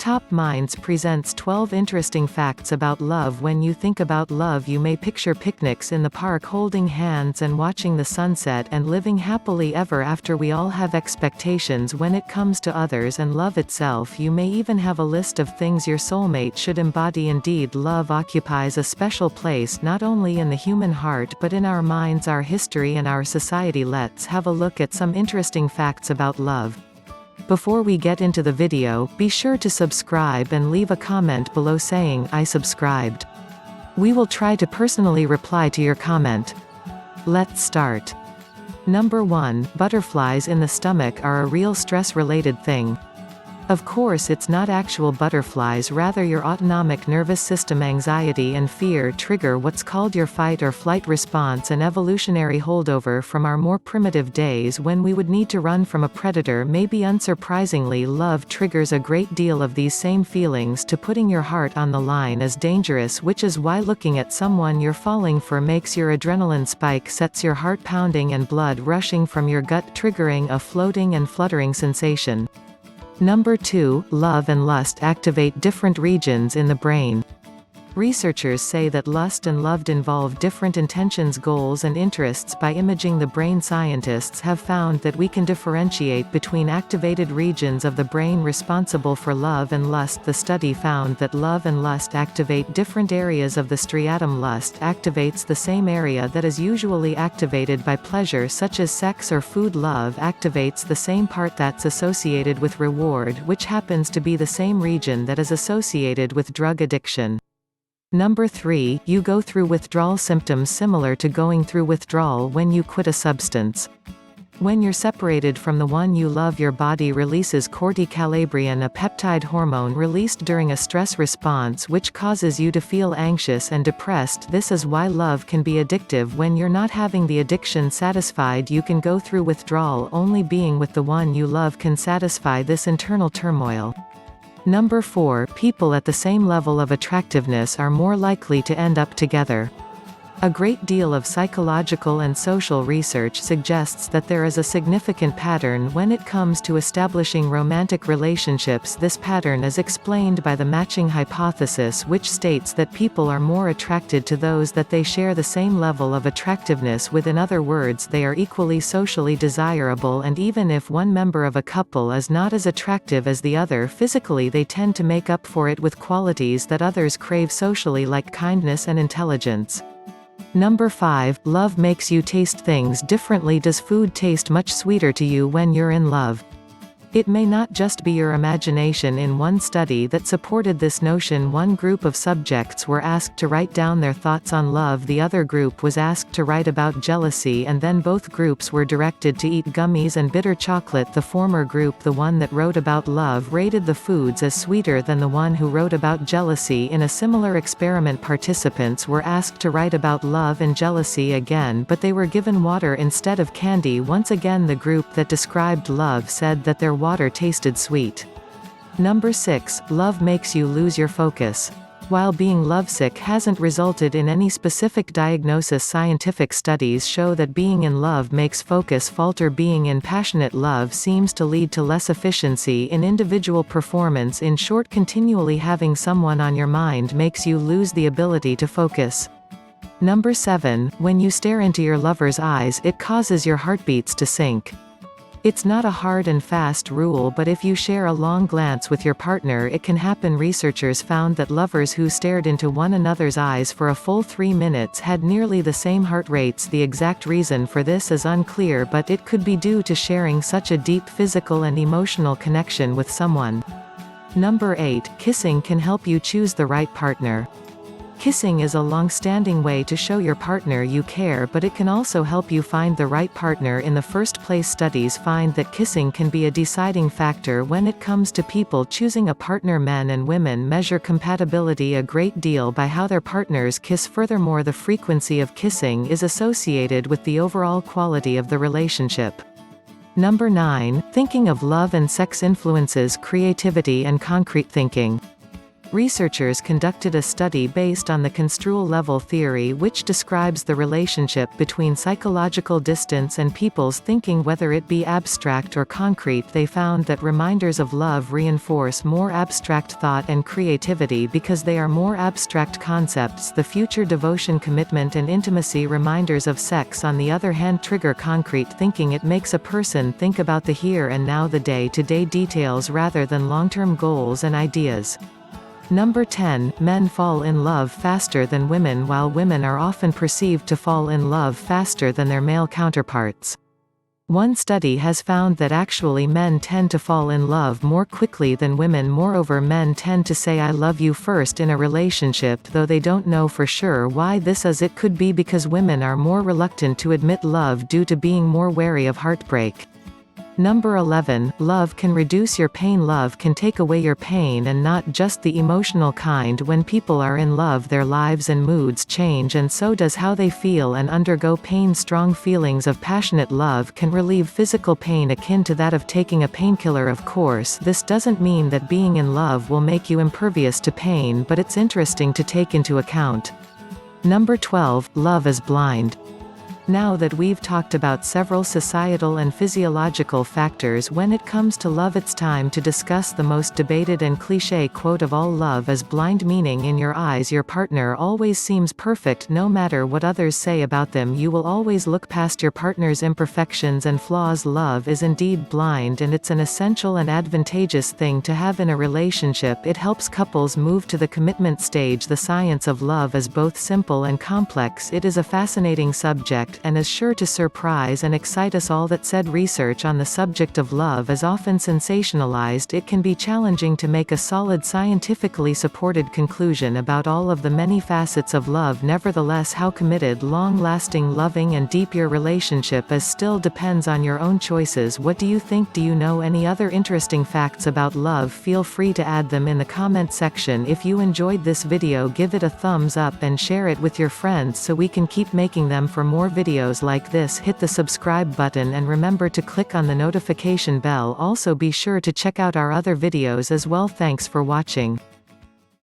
Top Minds presents 12 interesting facts about love. When you think about love, you may picture picnics in the park, holding hands and watching the sunset, and living happily ever after. We all have expectations when it comes to others and love itself. You may even have a list of things your soulmate should embody. Indeed, love occupies a special place not only in the human heart but in our minds, our history, and our society. Let's have a look at some interesting facts about love. Before we get into the video, be sure to subscribe and leave a comment below saying, "I subscribed." We will try to personally reply to your comment. Let's start. Number 1. Butterflies in the stomach are a real stress-related thing. Of course, it's not actual butterflies, rather your autonomic nervous system. Anxiety and fear trigger what's called your fight or flight response, an evolutionary holdover from our more primitive days when we would need to run from a predator. Maybe unsurprisingly, love triggers a great deal of these same feelings. To putting your heart on the line is dangerous, which is why looking at someone you're falling for makes your adrenaline spike, sets your heart pounding and blood rushing from your gut, triggering a floating and fluttering sensation. Number 2. Love and lust activate different regions in the brain. Researchers say that lust and love involve different intentions, goals, and interests. By imaging the brain, scientists have found that we can differentiate between activated regions of the brain responsible for love and lust. The study found that love and lust activate different areas of the striatum. Lust activates the same area that is usually activated by pleasure, such as sex or food. Love activates the same part that's associated with reward, which happens to be the same region that is associated with drug addiction. Number 3. You go through withdrawal symptoms similar to going through withdrawal when you quit a substance. When you're separated from the one you love, your body releases corticalabrin, a peptide hormone released during a stress response which causes you to feel anxious and depressed. This is why love can be addictive. When you're not having the addiction satisfied, you can go through withdrawal. Only being with the one you love can satisfy this internal turmoil. Number 4. People at the same level of attractiveness are more likely to end up together. A great deal of psychological and social research suggests that there is a significant pattern when it comes to establishing romantic relationships. This pattern is explained by the matching hypothesis, which states that people are more attracted to those that they share the same level of attractiveness with. In other words, they are equally socially desirable, and even if one member of a couple is not as attractive as the other physically, they tend to make up for it with qualities that others crave socially, like kindness and intelligence. Number 5. Love makes you taste things differently. Does food taste much sweeter to you when you're in love? It may not just be your imagination. In one study that supported this notion, one group of subjects were asked to write down their thoughts on love, the other group was asked to write about jealousy, and then both groups were directed to eat gummies and bitter chocolate. The former group, the one that wrote about love, rated the foods as sweeter than the one who wrote about jealousy. In a similar experiment, participants were asked to write about love and jealousy again, but they were given water instead of candy. Once again, the group that described love said that their water tasted sweet. Number 6. Love makes you lose your focus. While being lovesick hasn't resulted in any specific diagnosis, scientific studies show that being in love makes focus falter. Being in passionate love seems to lead to less efficiency in individual performance. In short, continually having someone on your mind makes you lose the ability to focus. Number 7. When you stare into your lover's eyes, it causes your heartbeats to sink. It's not a hard and fast rule, but if you share a long glance with your partner, it can happen. Researchers found that lovers who stared into one another's eyes for a full 3 minutes had nearly the same heart rates. The exact reason for this is unclear, but it could be due to sharing such a deep physical and emotional connection with someone. Number 8. Kissing can help you choose the right partner. Kissing is a long-standing way to show your partner you care, but it can also help you find the right partner in the first place. Studies find that kissing can be a deciding factor when it comes to people choosing a partner. Men and women measure compatibility a great deal by how their partners kiss. Furthermore, the frequency of kissing is associated with the overall quality of the relationship. Number 9. Thinking of love and sex influences creativity and concrete thinking. Researchers conducted a study based on the construal level theory, which describes the relationship between psychological distance and people's thinking, whether it be abstract or concrete. They found that reminders of love reinforce more abstract thought and creativity because they are more abstract concepts. The future devotion, commitment and intimacy. Reminders of sex, on the other hand, trigger concrete thinking. It makes a person think about the here and now, the day-to-day details rather than long-term goals and ideas. Number 10. Men fall in love faster than women, while women are often perceived to fall in love faster than their male counterparts. One study has found that actually men tend to fall in love more quickly than women. Moreover, men tend to say "I love you" first in a relationship, though they don't know for sure why this is. It could be because women are more reluctant to admit love due to being more wary of heartbreak. Number 11. Love can reduce your pain. Love can take away your pain, and not just the emotional kind. When people are in love, their lives and moods change, and so does how they feel and undergo pain. Strong feelings of passionate love can relieve physical pain akin to that of taking a painkiller. Of course, this doesn't mean that being in love will make you impervious to pain, but it's interesting to take into account. Number 12. Love is blind. Now that we've talked about several societal and physiological factors when it comes to love, it's time to discuss the most debated and cliché quote of all: love is blind, meaning in your eyes your partner always seems perfect. No matter what others say about them, you will always look past your partner's imperfections and flaws. Love is indeed blind, and it's an essential and advantageous thing to have in a relationship. It helps couples move to the commitment stage. The science of love is both simple and complex. It is a fascinating subject, and is sure to surprise and excite us all. That said, research on the subject of love is often sensationalized. It can be challenging to make a solid, scientifically supported conclusion about all of the many facets of love. Nevertheless, how committed, long-lasting, loving and deep your relationship is still depends on your own choices. What do you think? Do you know any other interesting facts about love? Feel free to add them in the comment section. If you enjoyed this video, give it a thumbs up and share it with your friends so we can keep making them. For more videos like this, hit the subscribe button and remember to click on the notification bell. Also be sure to check out our other videos as well. Thanks for watching.